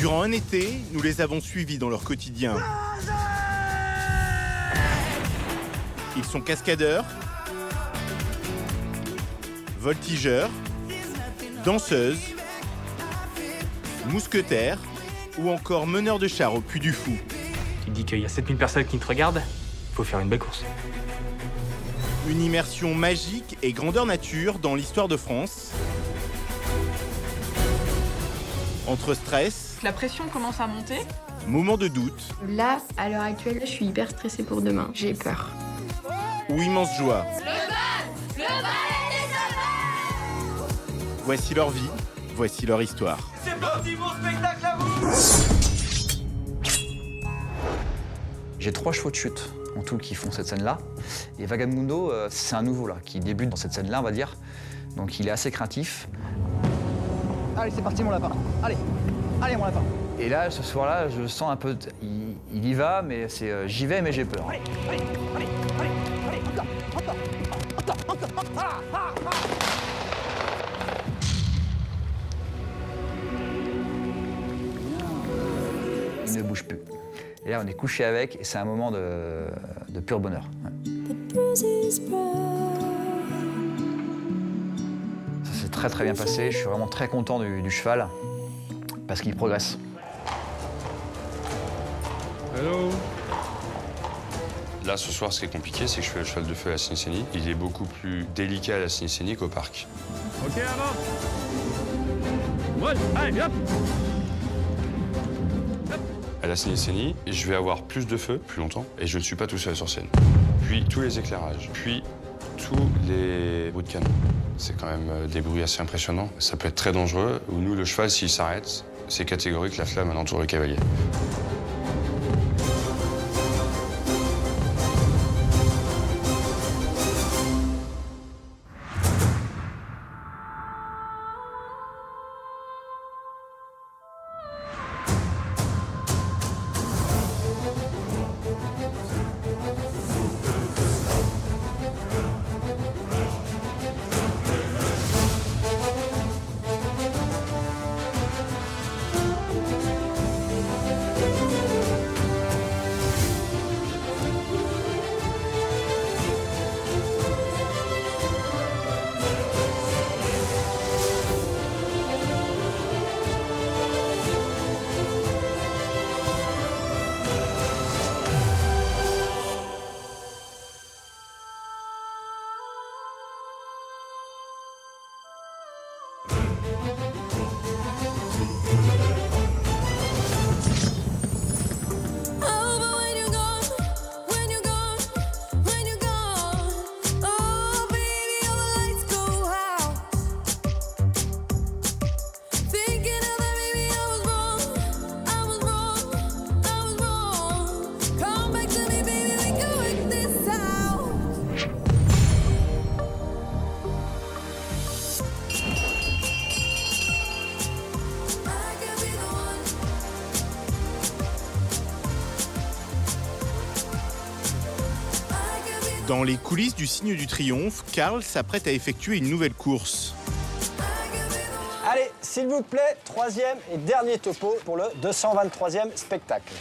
Durant un été, nous les avons suivis dans leur quotidien. Ils sont cascadeurs, voltigeurs, danseuses, mousquetaires ou encore meneurs de chars au Puy du Fou. Tu dis qu'il y a 7000 personnes qui te regardent, faut faire une belle course. Une immersion magique et grandeur nature dans l'histoire de France. Entre stress, La pression commence à monter. moments de doute Là, à l'heure actuelle, je suis hyper stressée pour demain. J'ai peur. ou immense joie. Voici leur vie, voici leur histoire. C'est parti, mon spectacle à vous! J'ai 3 chevaux de chute en tout qui font cette scène-là. Et Vagamundo, c'est un nouveau là, qui débute dans cette scène-là, on va dire. Donc il est assez craintif. Allez, c'est parti, mon lapin. Allez, allez, mon lapin. Et là, ce soir-là, je sens un peu... Il y va, mais c'est j'y vais, mais j'ai peur. Allez, allez, allez, allez, allez, hop là, hop là, hop là, hop là, hop là, ah, ah. Il ne bouge plus. Et là, on est couché avec, et c'est un moment de pur bonheur. Ouais. Ça s'est très très bien passé. Je suis vraiment très content du cheval, parce qu'il progresse. Hello. Là, ce soir, ce qui est compliqué, c'est que je fais le cheval de feu à la Sinécénie. Il est beaucoup plus délicat à la Sinécénie qu'au parc. Ok, avant. Ouais, allez, hop. À la Sinécénie, je vais avoir plus de feu, plus longtemps, et je ne suis pas tout seul sur scène. Puis tous les éclairages, puis tous les bruits de canon. C'est quand même des bruits assez impressionnants. Ça peut être très dangereux. Ou nous, le cheval, s'il s'arrête, c'est catégorique, la flamme alentour le cavalier. Dans les coulisses du Signe du Triomphe, Karl s'apprête à effectuer une nouvelle course. Allez, s'il vous plaît, 3e et dernier topo pour le 223e spectacle.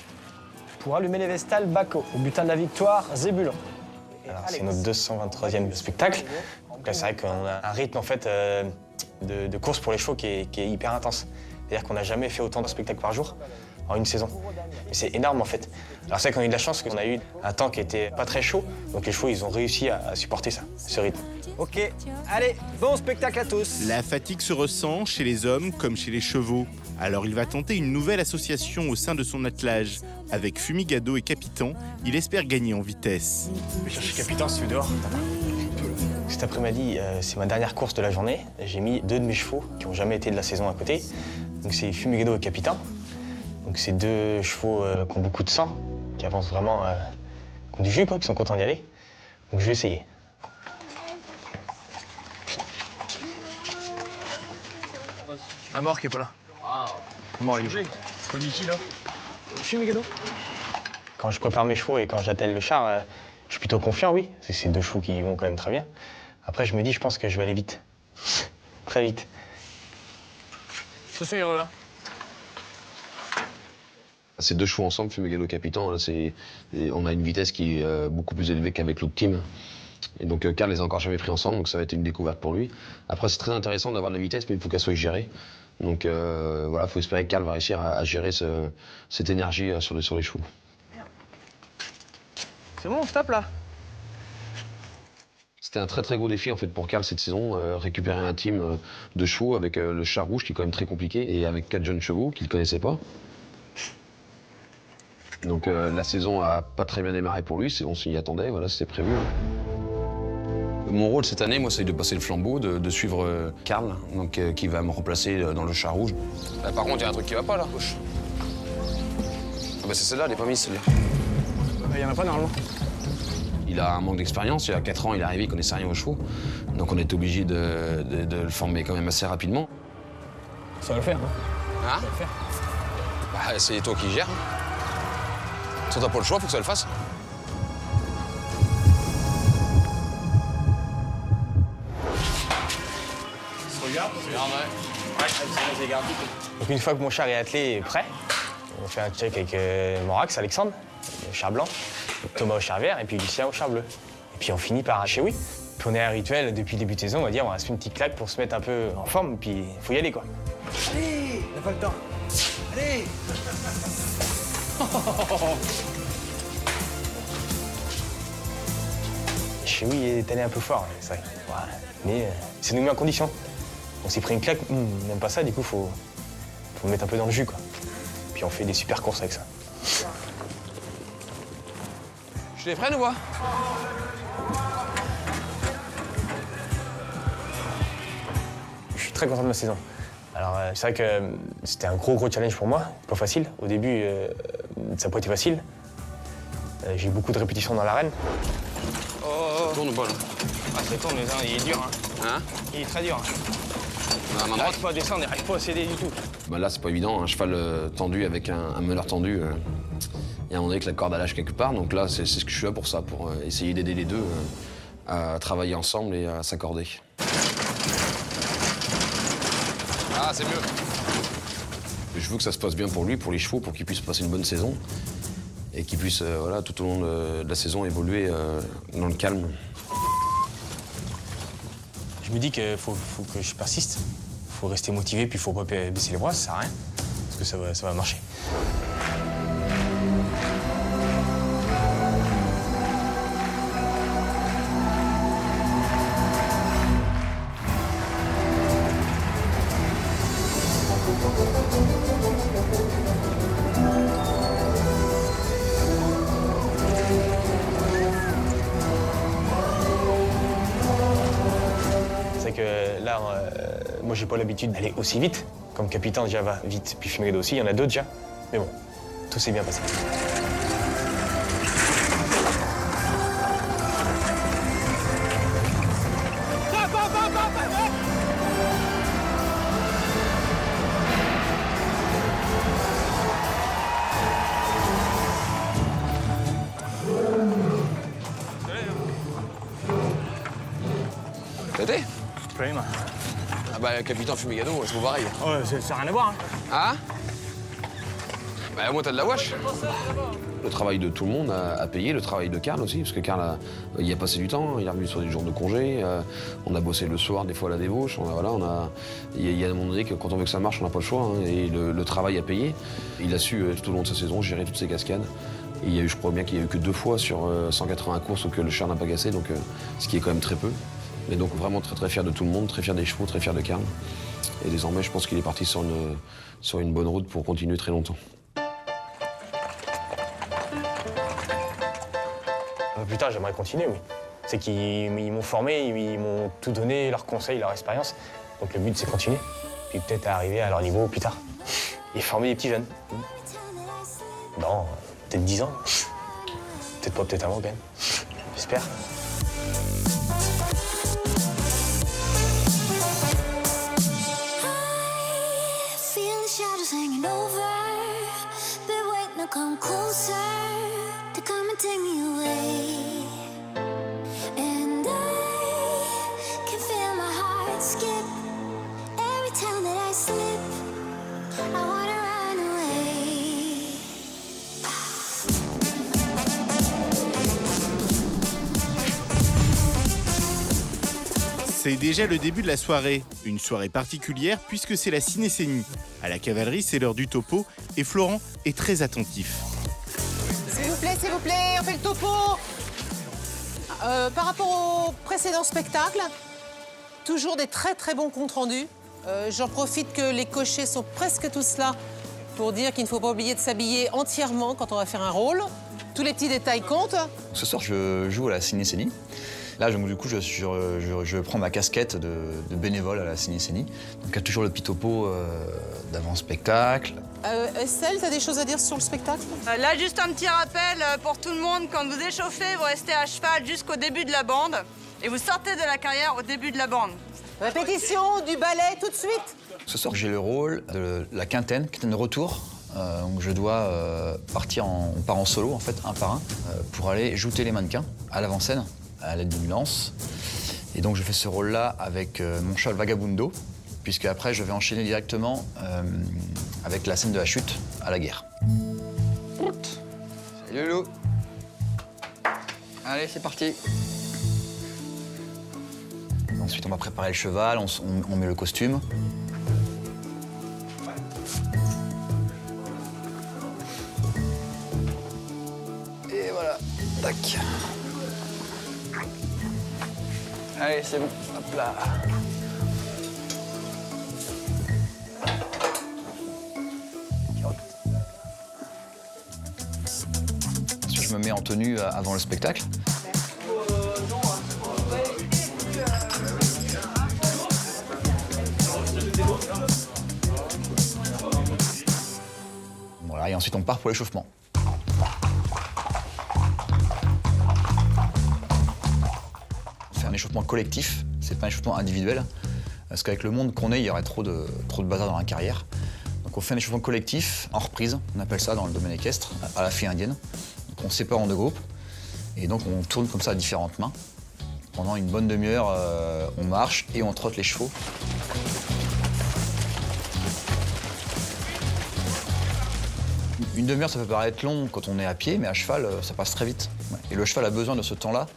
Pour allumer les vestales, Baco. Au butin de la victoire, Zébulon. Alors, c'est notre 223e spectacle. Donc là, c'est vrai qu'on a un rythme en fait, de course pour les chevaux qui est hyper intense. C'est-à-dire qu'on n'a jamais fait autant de spectacles par jour en une saison. Mais c'est énorme en fait. Alors c'est vrai qu'on a eu de la chance qu'on a eu un temps qui était pas très chaud, donc les chevaux ils ont réussi à supporter ça, ce rythme. Ok, allez, bon spectacle à tous. La fatigue se ressent chez les hommes comme chez les chevaux. Alors il va tenter une nouvelle association au sein de son attelage. Avec Fumigado et Capitan, il espère gagner en vitesse. Je vais chercher Capitan si tu es dehors. Cet après-midi, c'est ma dernière course de la journée. J'ai mis 2 de mes chevaux qui n'ont jamais été de la saison à côté. Donc c'est Fumigado et Capitan. Donc c'est 2 chevaux qui ont beaucoup de sang, qui avancent vraiment, qui ont du jus, quoi, qui sont contents d'y aller. Donc je vais essayer. Un mort qui est pas là. Mort, il est Comme ici, là. Fumigado. Quand je prépare mes chevaux et quand j'attelle le char, je suis plutôt confiant, oui. C'est 2 chevaux qui vont quand même très bien. Après, je me dis, je pense que je vais aller vite. Très vite. Ce sont là. Ces deux chevaux ensemble, Fumigado Capitan, on a une vitesse qui est beaucoup plus élevée qu'avec l'autre team. Et donc Karl les a encore jamais pris ensemble, donc ça va être une découverte pour lui. Après, c'est très intéressant d'avoir de la vitesse, mais il faut qu'elle soit gérée. Donc voilà, il faut espérer que Karl va réussir à gérer cette énergie sur les chevaux. C'est bon, on stoppe là. C'était un très très gros défi en fait pour Karl cette saison, récupérer un team de chevaux avec le chat rouge qui est quand même très compliqué et avec 4 jeunes chevaux qu'il ne connaissait pas. Donc la saison a pas très bien démarré pour lui, on s'y attendait, voilà, c'était prévu. Mon rôle cette année, moi, c'est de passer le flambeau, de suivre Karl, donc, qui va me remplacer dans le chat rouge. Là, par contre, il y a un truc qui va pas là. Gauche. Ah bah c'est celle-là, elle est pas mise celle-là. Il y en a pas normalement. Il a un manque d'expérience, il y a 4 ans, il est arrivé, il connaissait rien aux chevaux. Donc on est obligé de le former quand même assez rapidement. Ça va le faire, hein. Hein? Ça va le faire. Bah c'est toi qui gères. Si t'as pas le choix, faut que ça le fasse. Donc une fois que mon char est attelé et prêt, on fait un check avec Morax, Alexandre, le char blanc, Thomas au char vert et puis Lucien au char bleu. Et puis on finit par chez oui. Puis on est à un rituel depuis le début de saison, on va dire, on va se faire une petite claque pour se mettre un peu en forme, et puis il faut y aller quoi. Allez, on n'a pas le temps. Allez. Chez oui, il est allé un peu fort, c'est vrai. Voilà. Mais ça nous met en condition. On s'est pris une claque, même pas ça, du coup, faut le mettre un peu dans le jus, quoi. Puis on fait des super courses avec ça. Je les freine ou pas? Je suis très content de ma saison. Alors, c'est vrai que c'était un gros challenge pour moi, pas facile. Au début, ça n'a pas été facile. J'ai eu beaucoup de répétitions dans l'arène. Oh, tourne ou pas là? Ah, ça tourne, mais il est dur, hein. Hein? Il est très dur. À main N'arrive pas à descendre, n'arrive pas à céder du tout. Bah là, c'est pas évident, un cheval tendu avec un meneur tendu. Il y a un moment donné que la corde elle lâche quelque part, donc là, c'est ce que je suis là pour ça, pour essayer d'aider les deux à travailler ensemble et à s'accorder. Ah, c'est mieux. Je veux que ça se passe bien pour lui, pour les chevaux, pour qu'ils puissent passer une bonne saison et qu'ils puissent, voilà, tout au long de la saison, évoluer dans le calme. Je me dis qu'il faut que je persiste. Il faut rester motivé, puis il faut pas baisser les bras, ça sert à rien. Parce que ça va marcher. C'est que là, moi, j'ai pas l'habitude d'aller aussi vite. Comme Capitaine déjà va vite, puis Fumigado aussi, il y en a d'autres déjà. Mais bon, tout s'est bien passé. T'as été? Pas moi. Ah bah, Capitaine Fumigado, c'est pas pareil. Ouais, ça n'a rien à voir, hein. Hein? Bah, moi, t'as de la wash. Le travail de tout le monde a payé, le travail de Karl aussi, parce que Karl il y a passé du temps, il est revenu sur des jours de congé, on a bossé le soir, des fois à la débauche, il y a un moment donné que quand on veut que ça marche, on n'a pas le choix, hein, et le travail a payé. Il a su, tout au long de sa saison, gérer toutes ses cascades. Et il y a eu, je crois bien qu'il y a eu que 2 fois sur 180 courses où que le char n'a pas cassé, donc ce qui est quand même très peu. Mais donc vraiment très très fier de tout le monde, très fier des chevaux, très fier de Karl. Et désormais, je pense qu'il est parti sur une bonne route pour continuer très longtemps. Plus tard, j'aimerais continuer, oui. C'est qu'ils m'ont formé, ils m'ont tout donné, leurs conseils, leur expérience. Donc le but, c'est continuer. Puis peut-être arriver à leur niveau plus tard. Et former des petits jeunes. Dans peut-être 10 ans. Peut-être pas, peut-être avant, quand même. J'espère. Come closer to come and take me away, and I can feel my heart skip every time that I slip. I wanna run away. C'est déjà le début de la soirée, une soirée particulière puisque c'est la ciné-scénie. À la cavalerie, c'est l'heure du topo et Florent est très attentif. S'il vous plaît, on fait le topo. Par rapport au précédent spectacle, toujours des très très bons comptes rendus. J'en profite que les cochers sont presque tous là pour dire qu'il ne faut pas oublier de s'habiller entièrement quand on va faire un rôle. Tous les petits détails comptent. Ce soir, je joue à la ciné-scénie. Là, du coup, je prends ma casquette de bénévole à la ciné-scénie. Donc, il y a toujours le petit topo d'avant-spectacle. Estelle, t'as des choses à dire sur le spectacle? Là, juste un petit rappel pour tout le monde. Quand vous échauffez, vous restez à cheval jusqu'au début de la bande. Et vous sortez de la carrière au début de la bande. Répétition du ballet tout de suite. Ce soir, j'ai le rôle de la quintaine de retour. Donc je dois on part en solo, en fait, un par un, pour aller jouter les mannequins à l'avant-scène, à l'aide d'une lance. Et donc je fais ce rôle-là avec mon cheval Vagabundo, puisque après je vais enchaîner directement avec la scène de la chute à la guerre. Salut Loulou. Allez, c'est parti. Ensuite, on va préparer le cheval, on met le costume. Et voilà, tac. Allez, c'est bon, hop là. Ensuite, je me mets en tenue avant le spectacle. Voilà, et ensuite on part pour l'échauffement. On fait un échauffement collectif, c'est pas un échauffement individuel, parce qu'avec le monde qu'on est, il y aurait trop de bazar dans la carrière. Donc on fait un échauffement collectif, en reprise, on appelle ça dans le domaine équestre, à la fille indienne. Donc on se sépare en deux groupes, et donc on tourne comme ça à différentes mains. Pendant une bonne demi-heure, on marche et on trotte les chevaux. Une demi-heure, ça peut paraître long quand on est à pied, mais à cheval, ça passe très vite. Et le cheval a besoin de ce temps-là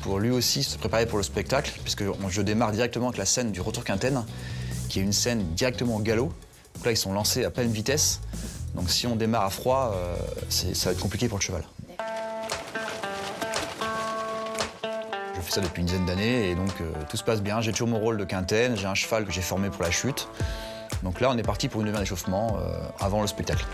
pour lui aussi se préparer pour le spectacle, puisque je démarre directement avec la scène du retour quintaine, qui est une scène directement au galop. Donc là, ils sont lancés à pleine vitesse. Donc si on démarre à froid, ça va être compliqué pour le cheval. Je fais ça depuis une dizaine d'années et donc tout se passe bien. J'ai toujours mon rôle de quintaine, j'ai un cheval que j'ai formé pour la chute. Donc là, on est parti pour une demi-heure d'échauffement avant le spectacle.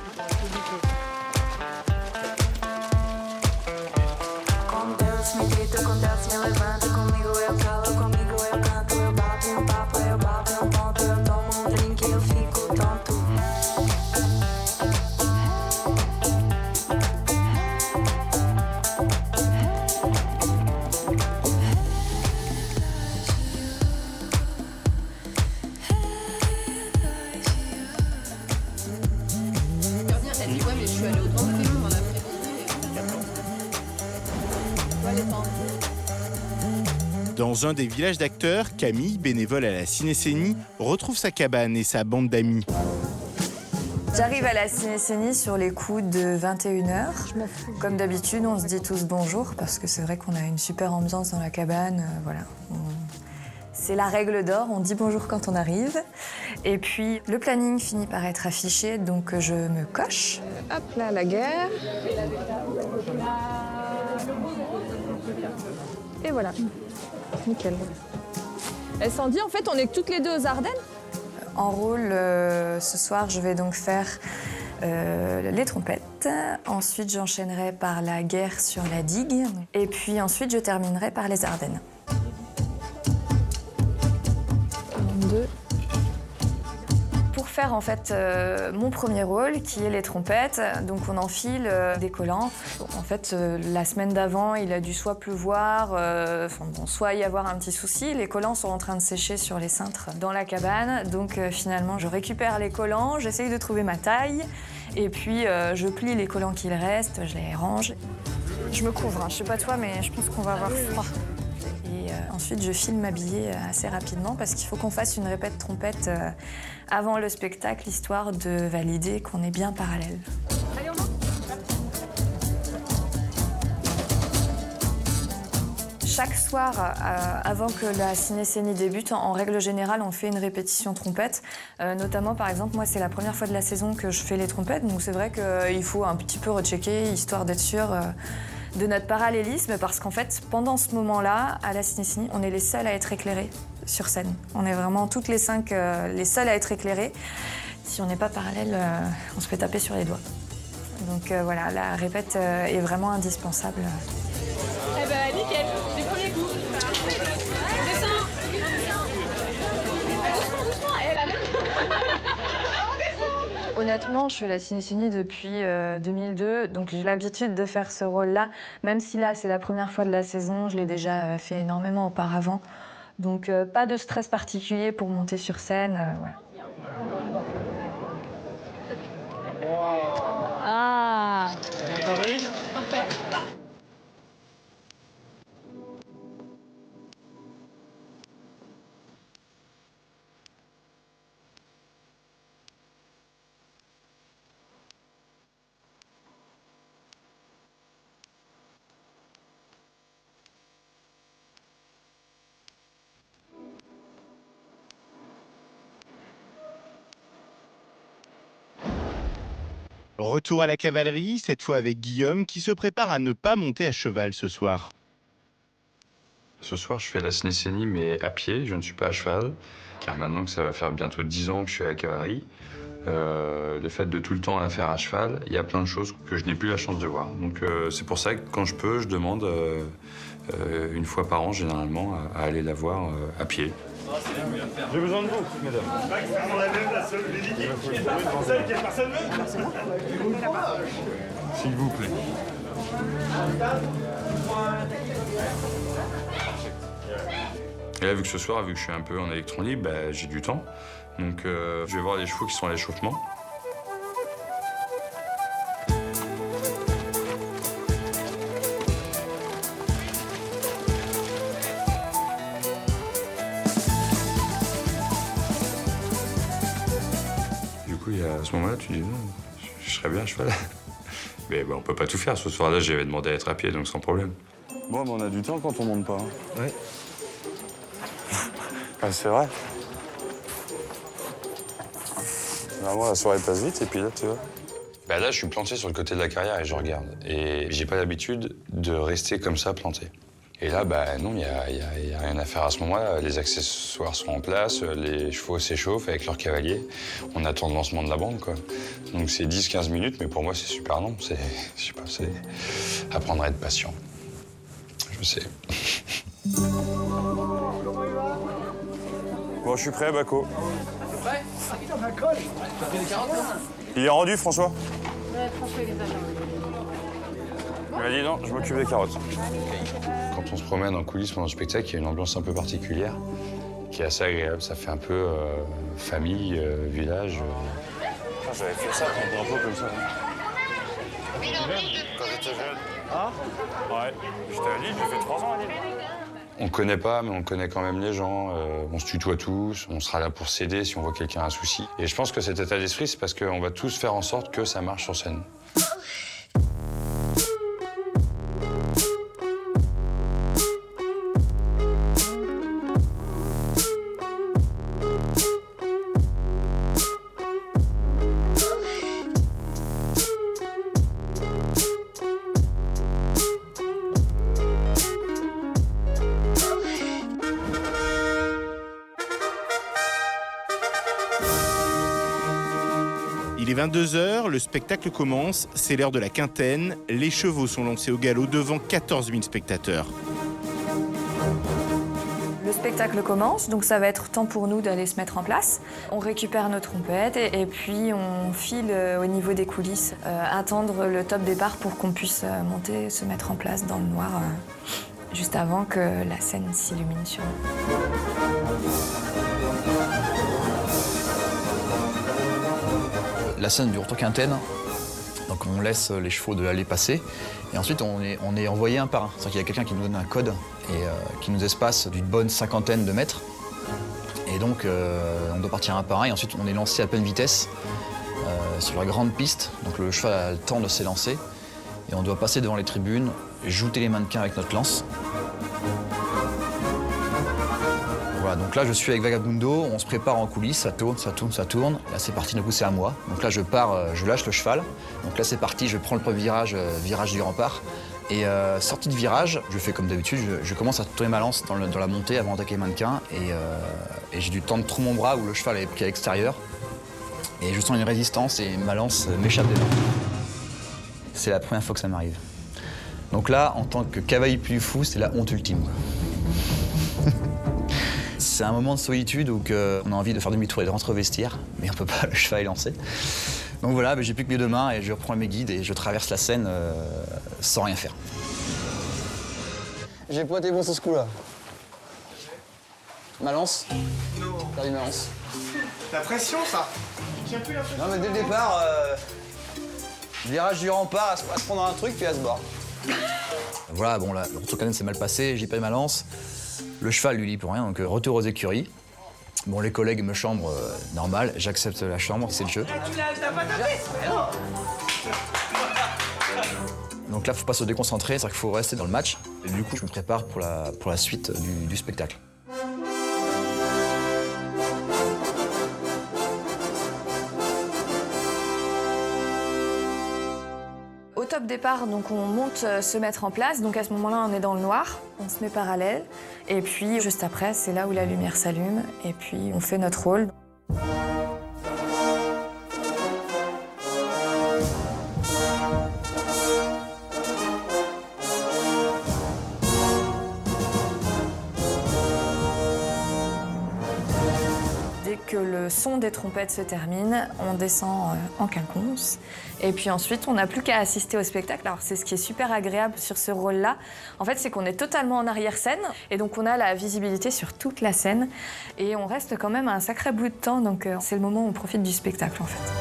Dans un des villages d'acteurs, Camille, bénévole à la ciné-scénie, retrouve sa cabane et sa bande d'amis. J'arrive à la ciné-scénie sur les coups de 21h. Comme d'habitude, on se dit tous bonjour parce que c'est vrai qu'on a une super ambiance dans la cabane. Voilà. C'est la règle d'or, on dit bonjour quand on arrive. Et puis, le planning finit par être affiché, donc je me coche. Hop là, la guerre. Et voilà. Nickel. Et Sandy, en fait, on est toutes les deux aux Ardennes. En rôle, ce soir, je vais donc faire les trompettes. Ensuite, j'enchaînerai par la guerre sur la digue. Et puis ensuite, je terminerai par les Ardennes. 2. Pour faire en fait mon premier rôle, qui est les trompettes, donc on enfile des collants. En fait, la semaine d'avant, il a dû soit pleuvoir, soit y avoir un petit souci. Les collants sont en train de sécher sur les cintres dans la cabane. Donc finalement, je récupère les collants, j'essaye de trouver ma taille. Et puis, je plie les collants qu'il reste, je les range. Je me couvre, hein. Je sais pas toi, mais je pense qu'on va avoir froid. Et ensuite, je file m'habiller assez rapidement parce qu'il faut qu'on fasse une répète trompette avant le spectacle, histoire de valider qu'on est bien parallèle. chaque soir, avant que la ciné-scénie débute, en règle générale, on fait une répétition trompette. Notamment, par exemple, moi, c'est la première fois de la saison que je fais les trompettes, donc c'est vrai qu'il faut un petit peu rechecker, histoire d'être sûr de notre parallélisme, parce qu'en fait, pendant ce moment-là, à la ciné-scénie, on est les seuls à être éclairés sur scène. On est vraiment toutes les 5 les seuls à être éclairés. Si on n'est pas parallèle, on se fait taper sur les doigts. Donc voilà, la répète est vraiment indispensable. Eh ben nickel, du premier coup. Descends. Doucement, elle a même. Honnêtement, je fais la ciné-scénie depuis 2002, donc j'ai l'habitude de faire ce rôle-là. Même si là, c'est la première fois de la saison, je l'ai déjà fait énormément auparavant. Donc pas de stress particulier pour monter sur scène. Voilà. Ah. Parfait. Retour à la cavalerie, cette fois avec Guillaume, qui se prépare à ne pas monter à cheval ce soir. Ce soir, je fais la ciné-scénie, mais à pied, je ne suis pas à cheval. Car maintenant que ça va faire bientôt 10 ans que je suis à la cavalerie, le fait de tout le temps la faire à cheval, il y a plein de choses que je n'ai plus la chance de voir. Donc c'est pour ça que quand je peux, je demande une fois par an, généralement, à aller la voir à pied. J'ai besoin de vous, mesdames. On a même la seule celle qui a personne s'il vous plaît. Et là, vu que ce soir, vu que je suis un peu en électron libre, bah, j'ai du temps. Donc je vais voir les chevaux qui sont à l'échauffement. À ce moment-là, tu dis non, je serais bien à cheval. Mais bon, on peut pas tout faire. Ce soir-là, j'avais demandé à être à pied, donc sans problème. Bon, mais on a du temps quand on monte pas. Ouais. Ah, c'est vrai. Normalement, la soirée passe vite, et puis là, tu vois. Bah là, je suis planté sur le côté de la carrière et je regarde. Et j'ai pas l'habitude de rester comme ça, planté. Et là, bah non, il y a rien à faire à ce moment-là. Les accessoires sont en place, les chevaux s'échauffent avec leurs cavaliers. On attend le lancement de la bande, quoi. Donc c'est 10-15 minutes, mais pour moi, c'est super long. C'est, je sais pas, c'est apprendre à être patient. Je sais. Bon, je suis prêt, Bako. C'est prêt? Il est rendu, François? Ouais, François, il est déjà. Il m'a dit non, je m'occupe des carottes. Quand on se promène en coulisses pendant le spectacle, il y a une ambiance un peu particulière qui est assez agréable. Ça fait un peu famille, village. J'avais fait ça pour un drapeau comme ça. Quand j'étais jeune. Ah? Ouais. J'étais à Lille, j'ai fait 3 ans à Lille. On connaît pas, mais on connaît quand même les gens. On se tutoie tous. On sera là pour s'aider si on voit quelqu'un a un souci. Et je pense que cet état d'esprit, c'est parce qu'on va tous faire en sorte que ça marche sur scène. Il est 22h, le spectacle commence, c'est l'heure de la quintaine, les chevaux sont lancés au galop devant 14 000 spectateurs. Le spectacle commence, donc ça va être temps pour nous d'aller se mettre en place. On récupère nos trompettes et puis on file au niveau des coulisses, attendre le top départ pour qu'on puisse monter, se mettre en place dans le noir, juste avant que la scène s'illumine sur nous. La scène du retour quintaine, donc on laisse les chevaux de l'allée passer et ensuite on est envoyé un par un. C'est-à-dire qu'il y a quelqu'un qui nous donne un code et qui nous espace d'une bonne 50aine de mètres. Et donc on doit partir un par un et ensuite on est lancé à pleine vitesse sur la grande piste. Donc le cheval a le temps de s'élancer et on doit passer devant les tribunes, jouter les mannequins avec notre lance. Voilà, donc là je suis avec Vagabundo, on se prépare en coulisses, ça tourne, ça tourne, ça tourne. Là c'est parti, du coup c'est à moi. Donc là je pars, je lâche le cheval. Donc là c'est parti, je prends le premier virage, virage du rempart. Et sortie de virage, je fais comme d'habitude, je commence à tourner ma lance dans la montée avant d'attaquer le mannequin. Et j'ai dû tendre trop mon bras où le cheval est pris à l'extérieur. Et je sens une résistance et ma lance m'échappe des mains. C'est la première fois que ça m'arrive. Donc là, en tant que cavalier plus fou, c'est la honte ultime. C'est un moment de solitude où on a envie de faire demi-tour et de rentrer au vestiaire, mais on peut pas, le cheval est lancé. Donc voilà, j'ai plus que mes deux mains et je reprends mes guides et je traverse la Seine sans rien faire. J'ai pas été bon sur ce coup-là. Ma lance. Non. Perdu ma lance. La pression, ça. Tu tiens plus la pression. Non, mais dès le départ, virage du rempart, à se prendre un truc, puis à se barre. Voilà, bon, là, le retour canine s'est mal passé, j'ai perdu ma lance. Le cheval, lui, pour rien, donc retour aux écuries. Bon, les collègues me chambrent normal, j'accepte la chambre, c'est le jeu. T'as pas tapé. Donc là, faut pas se déconcentrer, c'est-à-dire qu'il faut rester dans le match. Et du coup, je me prépare pour la suite du spectacle. Au top départ, donc on monte se mettre en place. Donc à ce moment-là, on est dans le noir, on se met parallèle. Et puis juste après, c'est là où la lumière s'allume. Et puis on fait notre rôle. Dès que le son des trompettes se termine, on descend en quinconce. Et puis ensuite, on n'a plus qu'à assister au spectacle. Alors c'est ce qui est super agréable sur ce rôle-là. En fait, c'est qu'on est totalement en arrière-scène. Et donc on a la visibilité sur toute la scène. Et on reste quand même un sacré bout de temps. Donc c'est le moment où on profite du spectacle, en fait.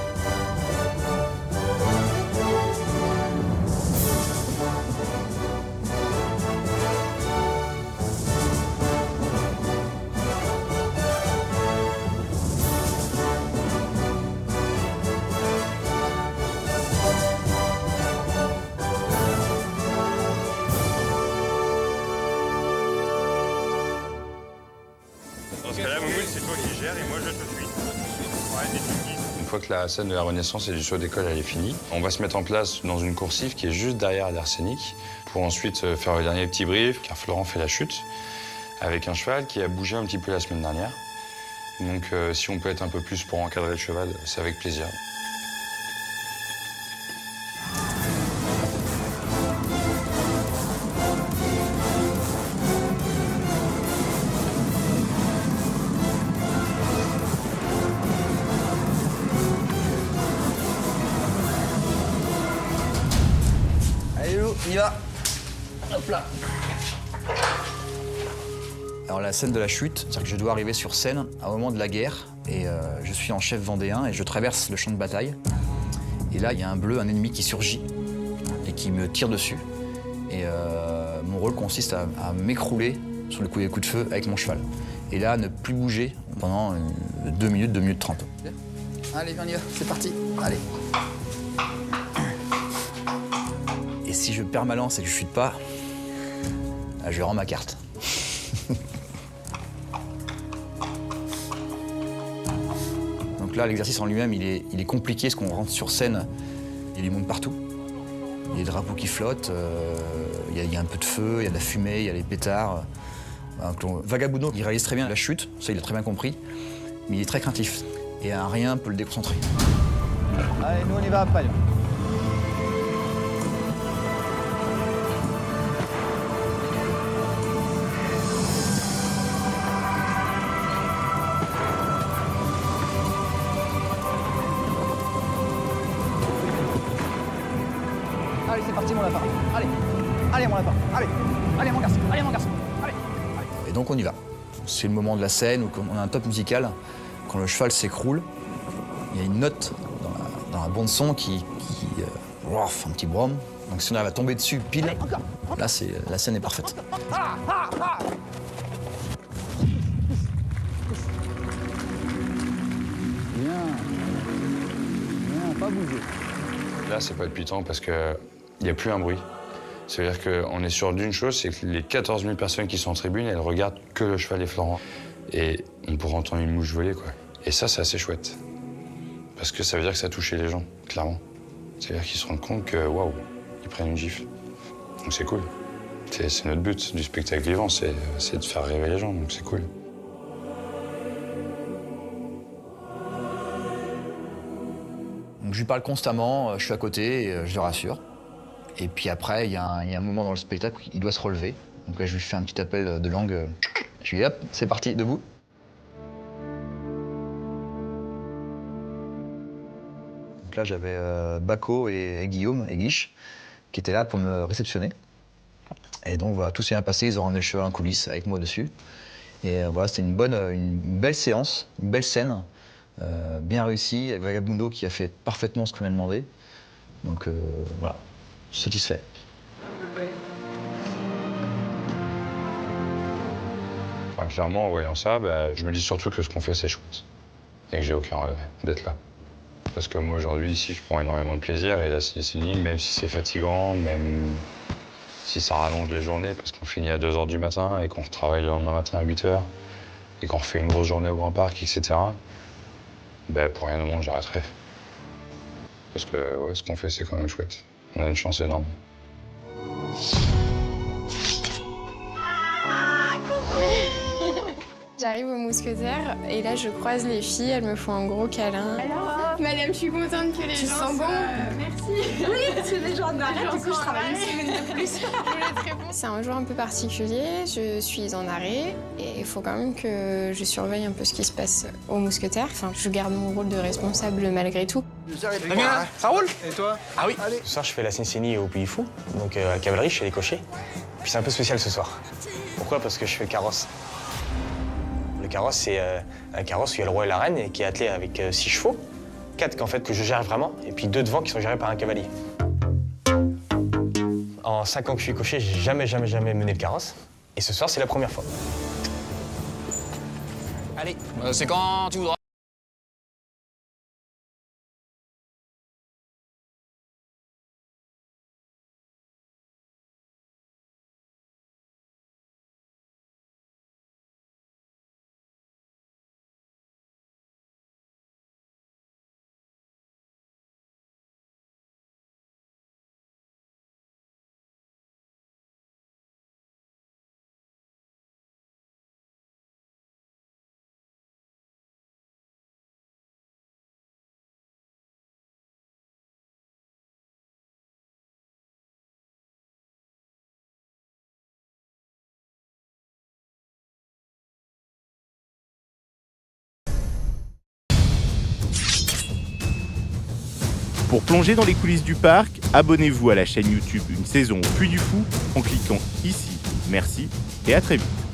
Dans ce cas-là, Moumoud, c'est toi qui gères et moi je te suis. Une fois que la scène de la Renaissance et du saut d'école elle est finie, on va se mettre en place dans une coursive qui est juste derrière l'Arsenic pour ensuite faire le dernier petit brief, car Florent fait la chute avec un cheval qui a bougé un petit peu la semaine dernière. Donc si on peut être un peu plus pour encadrer le cheval, c'est avec plaisir. Allez, Lou, on y va. Hop là. Alors la scène de la chute, c'est-à-dire que je dois arriver sur scène à un moment de la guerre et je suis en chef vendéen et je traverse le champ de bataille. Et là, il y a un bleu, un ennemi qui surgit et qui me tire dessus. Et mon rôle consiste à m'écrouler sur le coup des coups de feu avec mon cheval. Et là, ne plus bouger pendant 2 minutes, 2 minutes 30. Allez, on y va, c'est parti. Allez. Et si je perds ma lance et que je chute pas, là, je rends ma carte. Donc là, l'exercice en lui-même, il est compliqué parce qu'on rentre sur scène, il y a du monde partout. Il y a des drapeaux qui flottent, il y a un peu de feu, il y a de la fumée, il y a les pétards. Vagabundo, il réalise très bien la chute, ça il a très bien compris, mais il est très craintif. Et un rien peut le déconcentrer. Allez, nous on y va après. Allez, c'est parti mon lapin. Allez, allez mon lapin. Allez, allez mon garçon. Allez mon garçon. Allez. Et donc on y va. C'est le moment de la scène où on a un top musical. Quand le cheval s'écroule, il y a une note dans la bande son qui fait un petit brom. Donc si on arrive à tomber dessus pile, là la scène est parfaite. Bien, pas bouger. Là, c'est palpitant parce qu'il n'y a plus un bruit. C'est-à-dire qu'on est sûr d'une chose, c'est que les 14 000 personnes qui sont en tribune, elles regardent que le cheval et Florent. et on pourrait entendre une mouche voler, quoi. Et ça, c'est assez chouette. Parce que ça veut dire que ça a touché les gens, clairement. C'est-à-dire qu'ils se rendent compte que, waouh, ils prennent une gifle. Donc c'est cool. C'est notre but du spectacle vivant, c'est de faire rêver les gens, donc c'est cool. Donc je lui parle constamment, je suis à côté, et je le rassure. Et puis après, il y a un moment dans le spectacle où il doit se relever. Donc là, je lui fais un petit appel de langue. Je lui dis hop, c'est parti, debout. Donc là, j'avais Bako et Guillaume et Guiche qui étaient là pour me réceptionner. Et donc voilà, tout s'est bien passé, ils ont ramené le cheval en coulisses avec moi dessus. Et voilà, c'était une belle séance, une belle scène, bien réussie, avec Vagabundo qui a fait parfaitement ce qu'on m'a demandé. Donc voilà, satisfait. Enfin, clairement, en voyant ça, je me dis surtout que ce qu'on fait, c'est chouette. Et que j'ai aucun regret d'être là. Parce que moi, aujourd'hui, ici, je prends énormément de plaisir. Et là, c'est une île, même si c'est fatigant, même si ça rallonge les journées, parce qu'on finit à 2 h du matin et qu'on retravaille le lendemain matin à 8 h, et qu'on refait une grosse journée au Grand Parc, etc. Pour rien au monde, j'arrêterai. Parce que ouais, ce qu'on fait, c'est quand même chouette. On a une chance énorme. J'arrive au Mousquetaire et là je croise les filles, elles me font un gros câlin. Alors, madame, je suis contente que les gens... Tu sens bon Merci. Oui, c'est des gens de arrêt, du coup je travaille une semaine de plus. C'est un jour un peu particulier, je suis en arrêt et il faut quand même que je surveille un peu ce qui se passe au Mousquetaire. Enfin, je garde mon rôle de responsable malgré tout. Ça roule? Et toi? Ah oui. Ce soir, je fais la Cincinnati au Puy Fou, donc à la cavalerie, je fais les cochers. Puis c'est un peu spécial ce soir. Pourquoi? Parce que je fais le carrosse. Le carrosse, c'est un carrosse où il y a le roi et la reine et qui est attelé avec 6 chevaux. 4 qu'en fait que je gère vraiment, et puis 2 devant qui sont gérés par un cavalier. En 5 ans que je suis cocher, j'ai jamais mené le carrosse. Et ce soir, c'est la première fois. Allez, c'est quand tu voudras. Pour plonger dans les coulisses du parc, abonnez-vous à la chaîne YouTube Une saison au Puy du Fou en cliquant ici. Merci et à très vite.